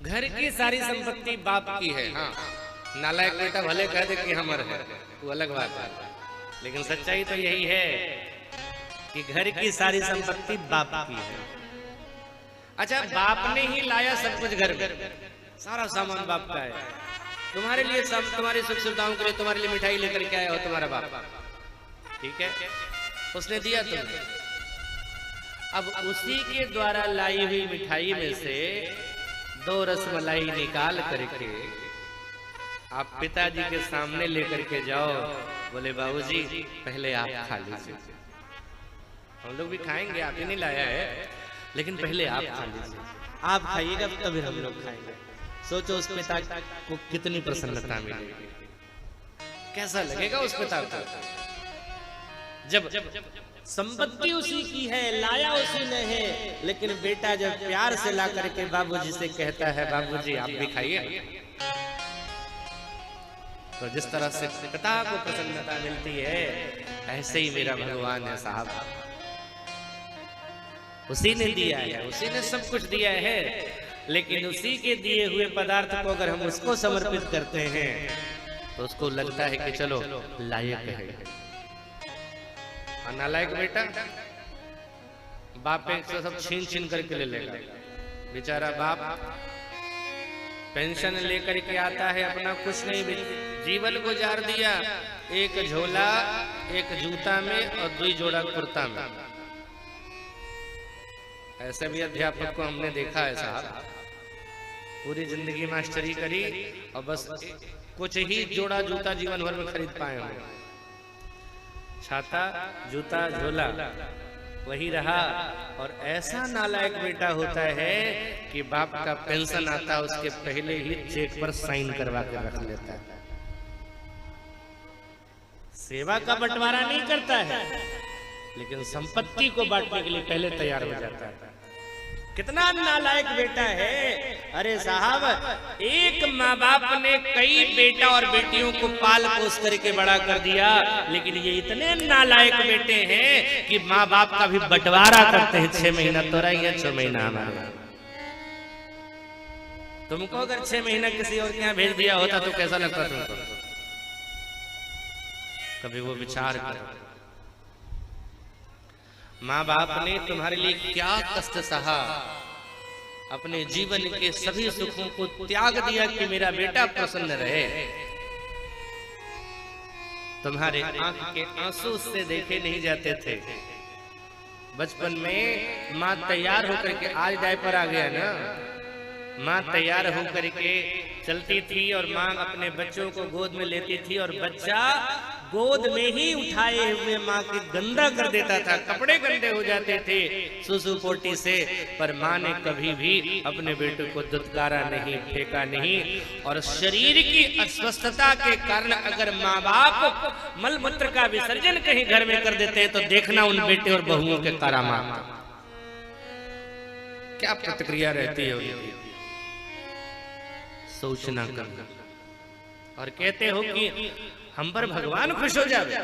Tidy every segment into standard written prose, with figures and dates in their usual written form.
घर की सारी संपत्ति बाप की है। हाँ, नालायक बेटा भले कह दे कि हमर है, वो अलग बात है, लेकिन सच्चाई तो यही है कि घर की सारी संपत्ति बाप की है। अच्छा, बाप ने ही लाया सब कुछ घर में, सारा सामान बाप का है। तुम्हारे लिए सब, तुम्हारी सुख सुविधाओं के लिए तुम्हारे लिए मिठाई लेकर के आया हो तुम्हारा बाप, ठीक है, उसने दिया तुम्हें। अब उसी के द्वारा लाई हुई मिठाई में से 2 रसमलाई निकाल करके आप पिताजी के सामने लेकर के जाओ, बोले बाबूजी पहले आप खा लीजिए। हम लोग भी खाएंगे, आप ही नहीं लाया है, लेकिन पहले आप खा लीजिए, आप खाइएगा तभी हम लोग खाएंगे। सोचो उस पिता को कितनी प्रसन्नता मिलेगी, कैसा लगेगा उस पिता को जब संपत्ति उसी की है, लाया उसी ने है, लेकिन बेटा जब प्यार से ला करके बाबूजी से कहता है बाबूजी आप भी खाइए, तो जिस तरह से पिता को प्रसन्नता मिलती है, ऐसे ही मेरा भगवान है साहब। उसी ने दिया है, उसी ने सब कुछ दिया है, लेकिन उसी के दिए हुए पदार्थ को अगर हम उसको समर्पित करते हैं तो उसको लगता है कि चलो लायक है। नालायक बेटा बाप से सब छीन छीन करके ले लेगा। बेचारा बाप पेंशन लेकर के आता है, अपना कुछ नहीं, जीवन गुजार दिया एक झोला एक जूता में और 2 जोड़ा कुर्ता में। ऐसे भी अध्यापक को हमने देखा है साहब, पूरी जिंदगी मास्टरी करी और बस कुछ ही जोड़ा जूता जीवन भर में खरीद पाए होंगे। छाता जूता झोला वही रहा। और ऐसा नालायक बेटा होता है कि बाप का पेंशन आता है उसके पहले ही चेक पर साइन करवा के रख लेता है, सेवा का बंटवारा नहीं करता है, लेकिन संपत्ति को बांटने के लिए पहले तैयार हो जाता है। कितना नालायक बेटा है। अरे साहब, एक माँ बाप ने कई बेटा और बेटियों को पाल पोस करके बड़ा कर दिया, लेकिन ये इतने नालायक बेटे हैं कि माँ बाप का भी बंटवारा करते हैं। 6 महीना तो रही है, 6 महीना हमारा। तुमको अगर 6 महीना किसी और के यहाँ भेज दिया होता तो कैसा लगता तुमको? कभी वो विचार करो। माँ बाप ने तुम्हारे लिए क्या कष्ट सहा, अपने जीवन के सभी सुखों को त्याग दिया कि मेरा बेटा प्रसन्न रहे। तुम्हारे आंख के आंसू से देखे नहीं जाते थे। बचपन में माँ तैयार होकर के, आज डायपर आ गया ना, माँ तैयार होकर के चलती थी और माँ अपने बच्चों को गोद में लेती थी और बच्चा गोद में ही उठाए हुए माँ के गंदा कर देता था, कपड़े गंदे हो जाते थे सुसु पोटी से, पर माँ ने कभी भी अपने बेटे को दुत्कारा नहीं, फेंका नहीं। और शरीर की अस्वस्थता के कारण अगर माँ बाप मल मूत्र का विसर्जन कहीं घर में कर देते हैं तो देखना उन बेटे और बहुओं के करामात क्या प्रतिक्रिया रहती है उनकी, सोचना करना। और कहते हो कि हम पर भगवान खुश हो जाए।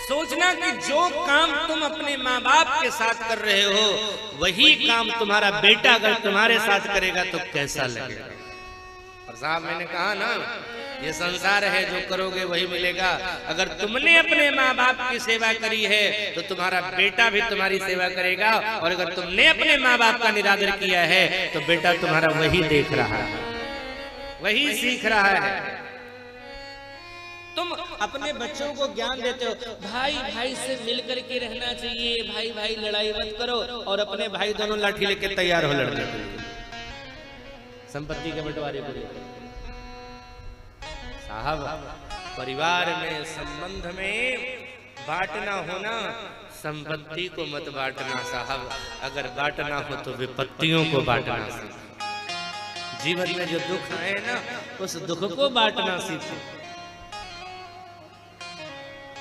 सोचना कि जो काम तुम अपने माँ बाप के साथ कर रहे हो वही काम तुम्हारा बेटा अगर तुम्हारे साथ करेगा तो कैसा लगेगा। और साहब मैंने कहा ना, ये संसार है, जो करोगे वही मिलेगा। अगर तुमने अपने माँ बाप की सेवा करी है तो तुम्हारा बेटा भी तुम्हारी सेवा करेगा, और अगर तुमने अपने माँ बाप का निरादर किया है तो बेटा तुम्हारा वही देख रहा है, वही सीख रहा है। तुम अपने बच्चों को ज्ञान देते हो, भाई भाई से मिल करके रहना चाहिए, भाई भाई लड़ाई मत करो, और अपने भाई दोनों लाठी लेके तैयार हो लड़ने के लिए, संपत्ति के बंटवारे को लेकर। साहब, परिवार में, संबंध में बांटना होना, संपत्ति को मत बांटना साहब। अगर बांटना हो तो विपत्तियों को बांटना सीखो। जीवन में जो दुख आए ना, उस दुख को बांटना सीखो।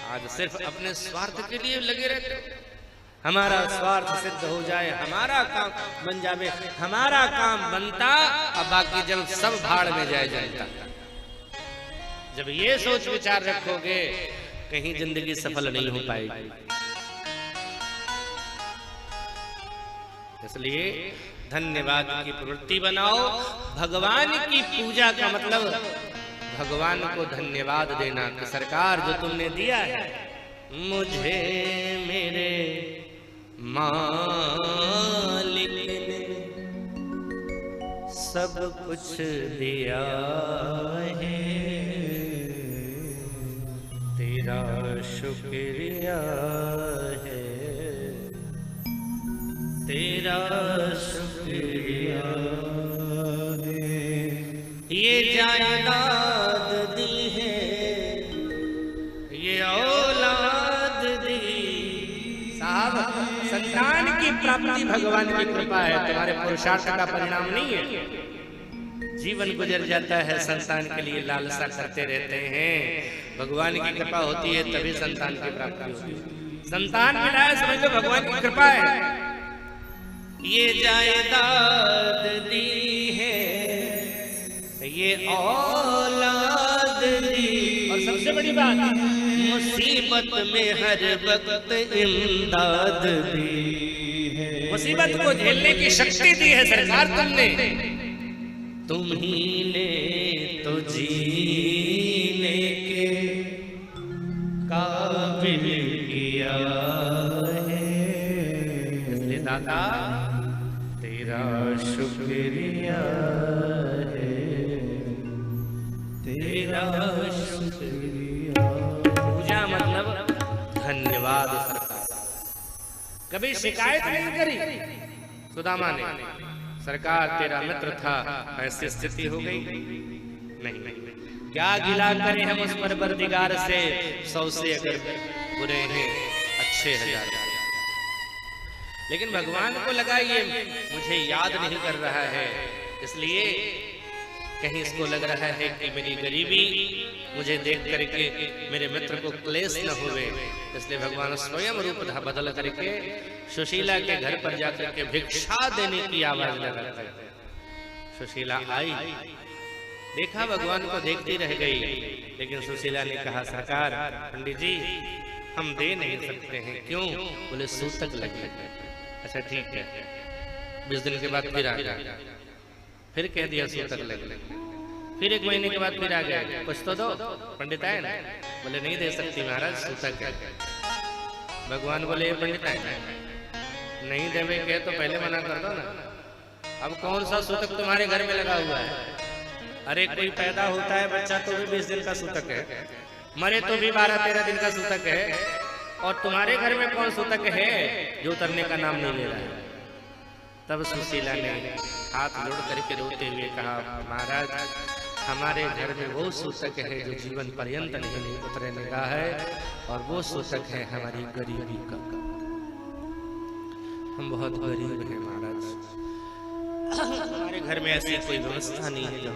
आज सिर्फ अपने स्वार्थ के लिए लगे रहते हो। हमारा स्वार्थ सिद्ध हो जाए, हमारा काम बन जाए, हमारा काम बनता, अब बाकी जब सब भाड़ में जाए जनता। जब ये सोच विचार रखोगे कहीं जिंदगी सफल नहीं हो पाएगी। इसलिए धन्यवाद की प्रवृत्ति बनाओ। भगवान की पूजा का मतलब भगवान को धन्यवाद देना कि सरकार जो तुमने दिया है मुझे मेरे मालिक ने सब कुछ दिया है, तेरा शुक्रिया है, तेरा शुक्रिया है। ये जायदाद दी है, ये औलाद दी। साहब, संतान की प्राप्ति भगवान की कृपा है, तुम्हारे पुरुषार्थ का परिणाम नहीं है। जीवन गुजर जाता है, संतान के लिए लालसा करते रहते हैं। भगवान की कृपा होती है तभी संतान की प्राप्ति होती है। संतान मिला है समझ लो भगवान की कृपा है। ये जायदाद दी है, ये औलाद दी, और सबसे बड़ी बात मुसीबत में हर वक्त इमदाद दी है। मुसीबत को झेलने की शक्ति दी है सरकार तुमने, तुम ही ने तो जीने के काबिल किया है। इसलिए दाता तेरा शुक्रिया है, तेरा शुक्रिया। पूजा मतलब धन्यवाद सरकार। कभी शिकायत नहीं करी सुदामा ने, सरकार तेरा मित्र था ऐसी स्थिति हो गई। नहीं, क्या गिला करें हम उस परवरदिगार से, 100 से अगर बुरे हैं अच्छे हजार। लेकिन भगवान को लगा ये मुझे याद नहीं कर रहा है, इसलिए कहीं इसको लग रहा है कि मेरी गरीबी मुझे देख करके मेरे मित्र को क्लेश न होवे, इसलिए भगवान स्वयं रूप बदल करके सुशीला के घर पर जाकर के भिक्षा देने की आवाज लगाते। सुशीला आई, देखा भगवान को देखती रह गई, लेकिन सुशीला ने कहा सरकार पंडित जी हम दे नहीं सकते हैं। क्यों? बोले सूतक लगे। अच्छा ठीक है। 20 दिन के बाद फिर आ गया, फिर कह दिया सूतक लगे। फिर 1 महीने के बाद फिर आ गया, कुछ तो दो पंडित आए ना। बोले नहीं दे सकती महाराज, सूतक है। भगवान बोले पंडित आए नहीं देवे के तो पहले मना कर दो ना। अब कौन सा सूतक तुम्हारे घर में लगा हुआ है? अरे कोई पैदा होता है बच्चा तो भी 20 दिन का सूतक है, मरे तो भी 12-13 दिन का सूतक है, और तुम्हारे घर में कौन सूतक है जो उतरने का नाम नहीं ले रहा है? तब सुशीला ने हाथ जोड़ करके रोते हुए कहा महाराज हमारे घर में वो सूतक है जो जीवन पर्यंत नहीं उतरने का है, और वो सूतक है हमारी गरीबी का। हम बहुत गरीब हैं महाराज, हमारे घर में ऐसी कोई व्यवस्था नहीं है जो